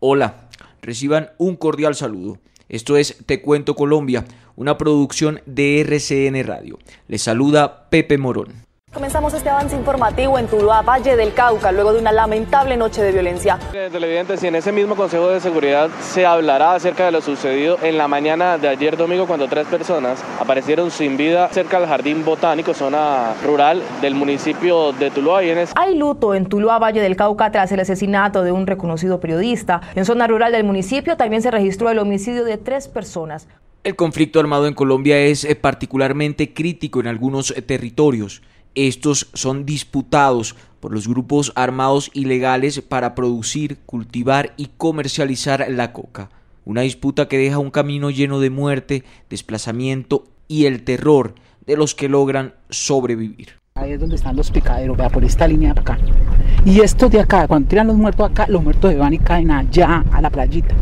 Hola, reciban un cordial saludo. Esto es Te Cuento Colombia, una producción de RCN Radio. Les saluda Pepe Morón. Comenzamos este avance informativo en Tuluá, Valle del Cauca, luego de una lamentable noche de violencia. Televidentes, y en ese mismo Consejo de Seguridad se hablará acerca de lo sucedido en la mañana de ayer domingo, cuando 3 personas aparecieron sin vida cerca del Jardín Botánico, zona rural del municipio de Tuluá. Hay luto en Tuluá, Valle del Cauca, tras el asesinato de un reconocido periodista. En zona rural del municipio también se registró el homicidio de 3 personas. El conflicto armado en Colombia es particularmente crítico en algunos territorios. Estos son disputados por los grupos armados ilegales para producir, cultivar y comercializar la coca. Una disputa que deja un camino lleno de muerte, desplazamiento y el terror de los que logran sobrevivir. Ahí es donde están los picaderos, vea, por esta línea de acá. Y estos de acá, cuando tiran los muertos acá, los muertos se van y caen allá a la playita.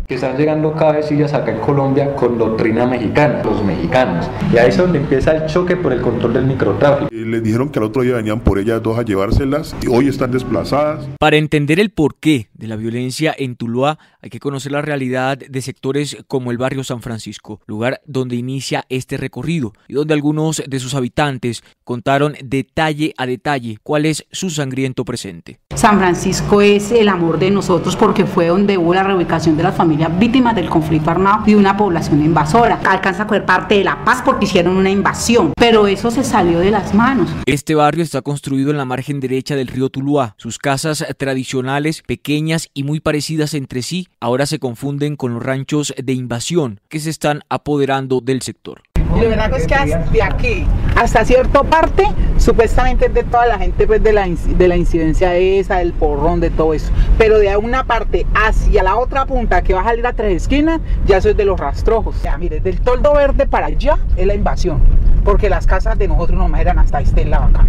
Que están llegando cabecillas acá en Colombia con doctrina mexicana, los mexicanos. Y ahí es donde empieza el choque por el control del microtráfico. Les dijeron que al otro día venían por ellas 2 a llevárselas y hoy están desplazadas. Para entender el porqué de la violencia en Tuluá, hay que conocer la realidad de sectores como el barrio San Francisco, lugar donde inicia este recorrido y donde algunos de sus habitantes contaron detalle a detalle cuál es su sangriento presente. San Francisco es el amor de nosotros porque fue donde hubo la reubicación de las familias víctimas del conflicto armado y de una población invasora. Alcanza a coger parte de la paz porque hicieron una invasión, pero eso se salió de las manos. Este barrio está construido en la margen derecha del río Tuluá. Sus casas tradicionales, pequeñas y muy parecidas entre sí, ahora se confunden con los ranchos de invasión que se están apoderando del sector. Y lo verdad es que de aquí hasta cierta parte, supuestamente es de toda la gente, pues de la incidencia esa, del porrón, de todo eso. Pero de una parte hacia la otra punta que va a salir a 3 esquinas, ya eso es de los rastrojos. Ya, mire, del toldo verde para allá es la invasión, porque las casas de nosotros nomás eran hasta este lado acá.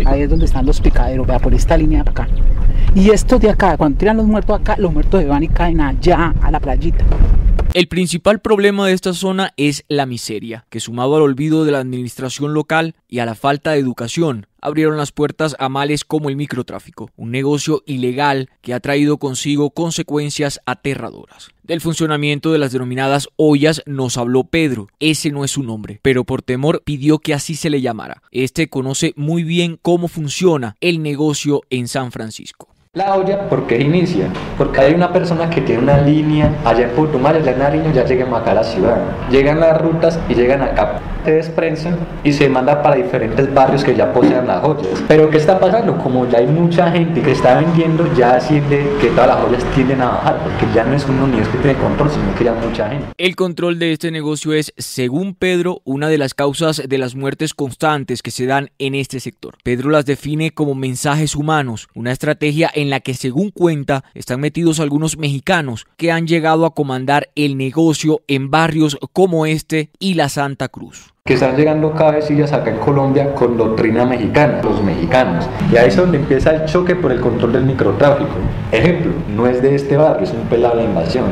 Ahí es donde están los picaderos, vea, por esta línea de acá. Y estos de acá, cuando tiran los muertos acá, los muertos se van y caen allá a la playita. El principal problema de esta zona es la miseria, que sumado al olvido de la administración local y a la falta de educación, abrieron las puertas a males como el microtráfico, un negocio ilegal que ha traído consigo consecuencias aterradoras. Del funcionamiento de las denominadas ollas nos habló Pedro, ese no es su nombre, pero por temor pidió que así se le llamara. Este conoce muy bien cómo funciona el negocio en San Francisco. La olla, ¿por qué inicia? Porque hay una persona que tiene una línea allá en Putumayo, allá en Nariño, ya llegan acá a la ciudad. Llegan las rutas y llegan acá, se desprensan y se manda para diferentes barrios que ya posean las joyas. Pero ¿qué está pasando? Como ya hay mucha gente que está vendiendo, ya asciende que todas las joyas tienden a bajar, porque ya no es uno ni es que tiene control, sino que ya mucha gente. El control de este negocio es, según Pedro, una de las causas de las muertes constantes que se dan en este sector. Pedro las define como mensajes humanos, una estrategia en la que, según cuenta, están metidos algunos mexicanos que han llegado a comandar el negocio en barrios como este y la Santa Cruz. Que están llegando cabecillas acá en Colombia con doctrina mexicana, los mexicanos. Y ahí es donde empieza el choque por el control del microtráfico. Ejemplo, no es de este barrio, es un pelado de la invasión.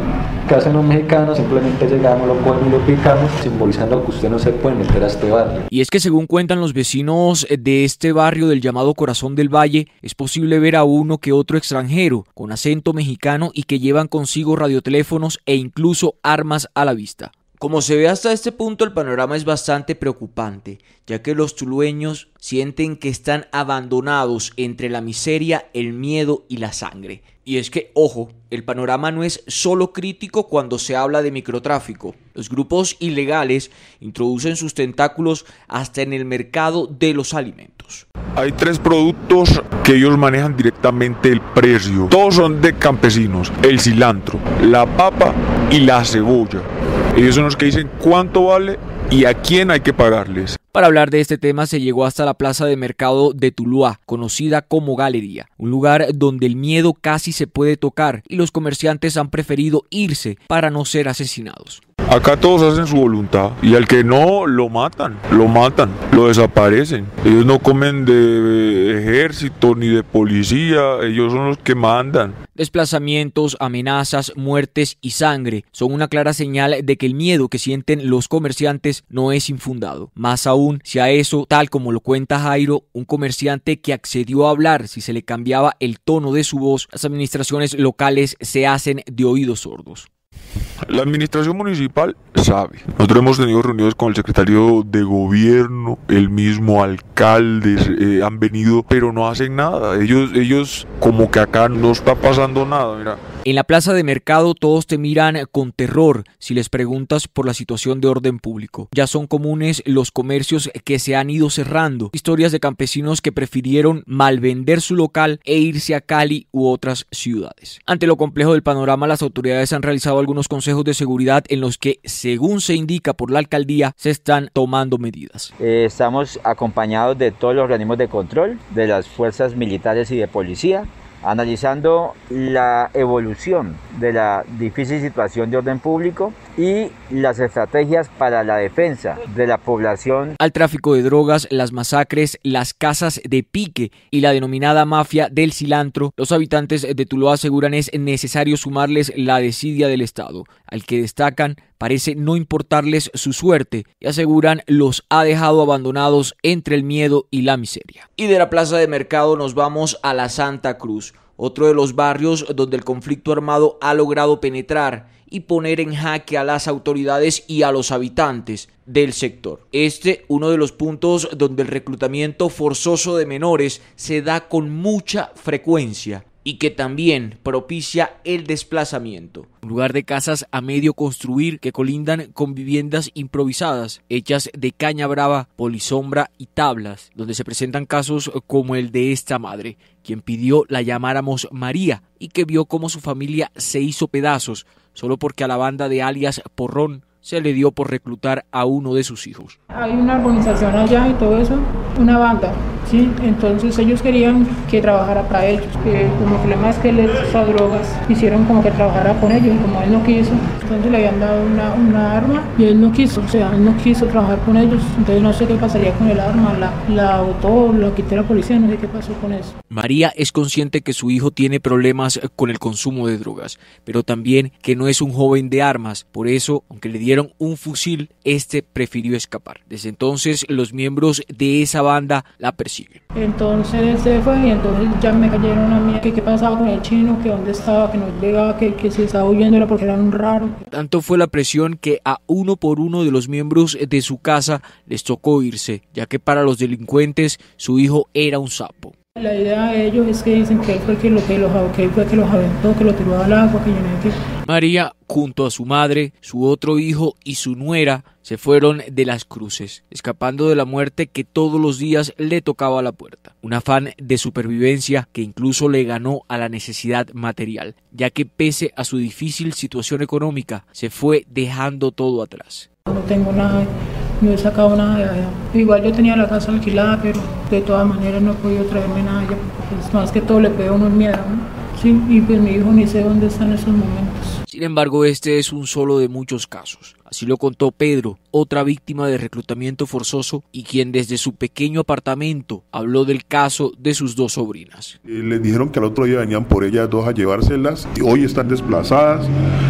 ¿Qué hacen los mexicanos? Simplemente llegamos, lo cogemos y lo picamos, simbolizando que usted no se puede meter a este barrio. Y es que, según cuentan los vecinos de este barrio del llamado Corazón del Valle, es posible ver a uno que otro extranjero con acento mexicano y que llevan consigo radioteléfonos e incluso armas a la vista. Como se ve hasta este punto, el panorama es bastante preocupante, ya que los tulueños sienten que están abandonados entre la miseria, el miedo y la sangre. Y es que, ojo, el panorama no es solo crítico cuando se habla de microtráfico. Los grupos ilegales introducen sus tentáculos hasta en el mercado de los alimentos. Hay 3 productos que ellos manejan directamente el precio. Todos son de campesinos: el cilantro, la papa y la cebolla. Ellos son los que dicen cuánto vale y a quién hay que pagarles. Para hablar de este tema se llegó hasta la plaza de mercado de Tuluá, conocida como Galería, un lugar donde el miedo casi se puede tocar y los comerciantes han preferido irse para no ser asesinados. Acá todos hacen su voluntad y al que no, lo matan, lo desaparecen. Ellos no comen de ejército ni de policía, ellos son los que mandan. Desplazamientos, amenazas, muertes y sangre son una clara señal de que el miedo que sienten los comerciantes no es infundado. Más aún si a eso, tal como lo cuenta Jairo, un comerciante que accedió a hablar si se le cambiaba el tono de su voz, las administraciones locales se hacen de oídos sordos. La administración municipal sabe. Nosotros hemos tenido reuniones con el secretario de gobierno, el mismo alcalde, han venido, pero no hacen nada. Ellos como que acá no está pasando nada, mira. En la plaza de mercado todos te miran con terror si les preguntas por la situación de orden público. Ya son comunes los comercios que se han ido cerrando, historias de campesinos que prefirieron malvender su local e irse a Cali u otras ciudades. Ante lo complejo del panorama, las autoridades han realizado algunos consejos de seguridad en los que, según se indica por la alcaldía, se están tomando medidas. Estamos acompañados de todos los organismos de control, de las fuerzas militares y de policía, analizando la evolución de la difícil situación de orden público y las estrategias para la defensa de la población. Al tráfico de drogas, las masacres, las casas de pique y la denominada mafia del cilantro, los habitantes de Tuluá aseguran es necesario sumarles la desidia del Estado, al que destacan parece no importarles su suerte y aseguran los ha dejado abandonados entre el miedo y la miseria. Y de la plaza de mercado nos vamos a la Santa Cruz, otro de los barrios donde el conflicto armado ha logrado penetrar y poner en jaque a las autoridades y a los habitantes del sector. Uno de los puntos donde el reclutamiento forzoso de menores se da con mucha frecuencia y que también propicia el desplazamiento. Un lugar de casas a medio construir que colindan con viviendas improvisadas, hechas de caña brava, polisombra y tablas, donde se presentan casos como el de esta madre, quien pidió la llamáramos María y que vio cómo su familia se hizo pedazos solo porque a la banda de alias Porrón se le dio por reclutar a uno de sus hijos. Hay una organización allá y todo eso, una banda, ¿sí? Entonces ellos querían que trabajara para ellos, como el problema es que él les usó drogas, quisieron como que trabajara con ellos, y como él no quiso, entonces le habían dado una arma y él no quiso, él no quiso trabajar con ellos, entonces no sé qué pasaría con el arma, la botó, la quitó a la policía, no sé qué pasó con eso. María es consciente que su hijo tiene problemas con el consumo de drogas, pero también que no es un joven de armas, por eso, aunque le dieron un fusil, prefirió escapar. Desde entonces, los miembros de esa banda la persiguen. Entonces se fue y entonces ya me cayeron a mí que qué pasaba con el chino, que dónde estaba, que no llegaba, que se estaba huyendo porque era un raro. Tanto fue la presión que a uno por uno de los miembros de su casa les tocó irse, ya que para los delincuentes su hijo era un sapo. La idea de ellos es que dicen que él fue que los aventó, que lo tiró al agua, que yo no sé qué. María, junto a su madre, su otro hijo y su nuera, se fueron de Las Cruces, escapando de la muerte que todos los días le tocaba a la puerta. Un afán de supervivencia que incluso le ganó a la necesidad material, ya que pese a su difícil situación económica, se fue dejando todo atrás. No tengo nada. No he sacado nada de allá. Igual yo tenía la casa alquilada, pero de todas maneras no he podido traerme nada allá. Pues más que todo le pega uno el miedo, ¿no? Sí, y pues mi hijo ni sé dónde está en esos momentos. Sin embargo, este es un solo de muchos casos. Así lo contó Pedro, otra víctima de reclutamiento forzoso y quien desde su pequeño apartamento habló del caso de sus dos sobrinas. Les dijeron que al otro día venían por ellas dos a llevárselas. Hoy están desplazadas,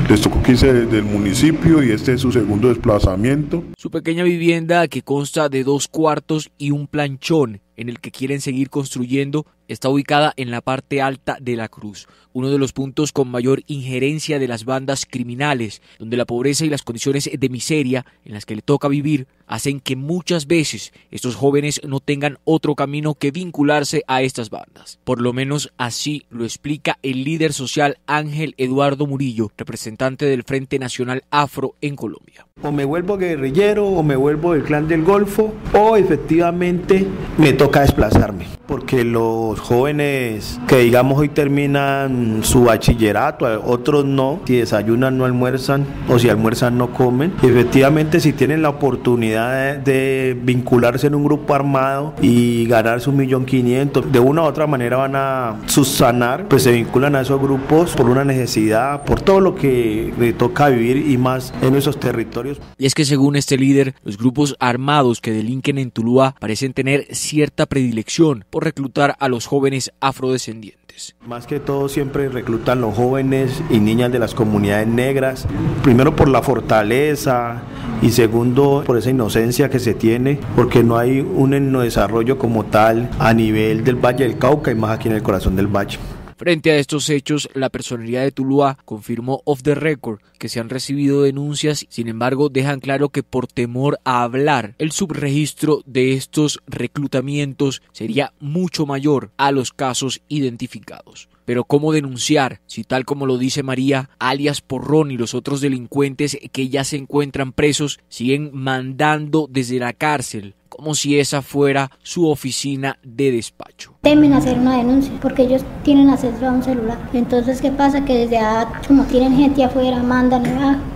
les tocó que irse del municipio y este es su segundo desplazamiento. Su pequeña vivienda, que consta de 2 cuartos y un planchón en el que quieren seguir construyendo, está ubicada en la parte alta de La Cruz, uno de los puntos con mayor injerencia de las bandas criminales, donde la pobreza y las condiciones de miseria en las que le toca vivir hacen que muchas veces estos jóvenes no tengan otro camino que vincularse a estas bandas. Por lo menos así lo explica el líder social Ángel Eduardo Murillo, representante del Frente Nacional Afro en Colombia. O me vuelvo guerrillero o me vuelvo del Clan del Golfo o efectivamente me toca desplazarme, porque los jóvenes que digamos hoy terminan su bachillerato, otros no, si desayunan no almuerzan o si almuerzan no comen. tomen. Y efectivamente, si tienen la oportunidad de vincularse en un grupo armado y ganarse 1.500.000, de una u otra manera van a subsanar, pues se vinculan a esos grupos por una necesidad, por todo lo que le toca vivir y más en esos territorios. Y es que según este líder, los grupos armados que delinquen en Tuluá parecen tener cierta predilección por reclutar a los jóvenes afrodescendientes. Más que todo siempre reclutan los jóvenes y niñas de las comunidades negras, primero por la fortaleza y segundo por esa inocencia que se tiene, porque no hay un desarrollo como tal a nivel del Valle del Cauca y más aquí en el corazón del valle. Frente a estos hechos, la personería de Tuluá confirmó off the record que se han recibido denuncias, sin embargo dejan claro que por temor a hablar, el subregistro de estos reclutamientos sería mucho mayor a los casos identificados. Pero ¿cómo denunciar si, tal como lo dice María, alias Porrón y los otros delincuentes que ya se encuentran presos siguen mandando desde la cárcel, como si esa fuera su oficina de despacho? Temen hacer una denuncia porque ellos tienen acceso a un celular. Entonces, ¿qué pasa? Que desde como tienen gente afuera, mandan,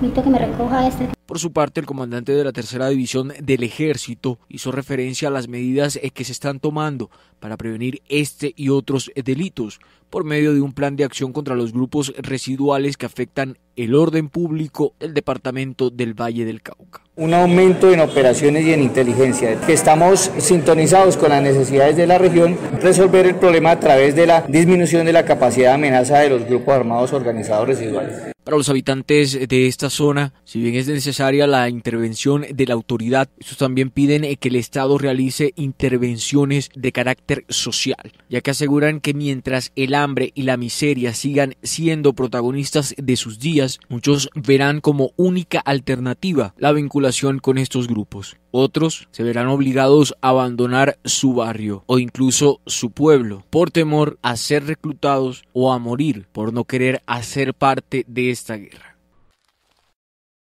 necesito que me recoja este. Por su parte, el comandante de la Tercera División del Ejército hizo referencia a las medidas que se están tomando para prevenir este y otros delitos por medio de un plan de acción contra los grupos residuales que afectan el orden público del departamento del Valle del Cauca. Un aumento en operaciones y en inteligencia. Estamos sintonizados con las necesidades de la región, resolver el problema a través de la disminución de la capacidad de amenaza de los grupos armados organizados residuales. Para los habitantes de esta zona, si bien es necesaria la intervención de la autoridad, estos también piden que el Estado realice intervenciones de carácter social, ya que aseguran que mientras el hambre y la miseria sigan siendo protagonistas de sus días, muchos verán como única alternativa la vinculación con estos grupos. Otros se verán obligados a abandonar su barrio o incluso su pueblo por temor a ser reclutados o a morir por no querer hacer parte de esta guerra.